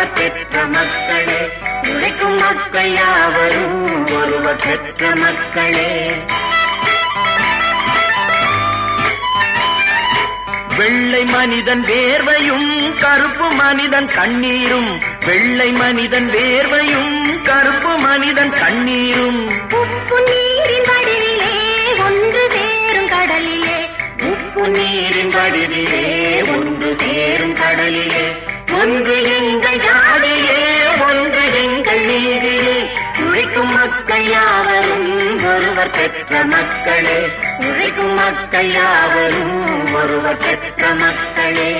ஒருவர் பெற்ற மக்களே, உழைக்கும் மக்கள் யாவரும் ஒருவர் பெற்ற மக்களே. வெள்ளை மனிதன் வேர்வையும் கருப்பு மனிதன் கண்ணீரும், வெள்ளை மனிதன் வேர்வையும் கருப்பு மனிதன் கண்ணீரும். உப்பு நீரின் வடிவிலே ஒன்று சேரும் கடலிலே, உப்பு நீரின் வடிவிலே ஒன்று சேரும் கடலிலே. ஒன்று எங்கள் ஜாதியே, ஒன்று எங்கள் நீதியே, உழைக்கும் மக்கள் யாவரும் ஒருவர் பெற்ற மக்களே, உழைக்கும் மக்கள் யாவரும் ஒருவர் பெற்ற மக்களே.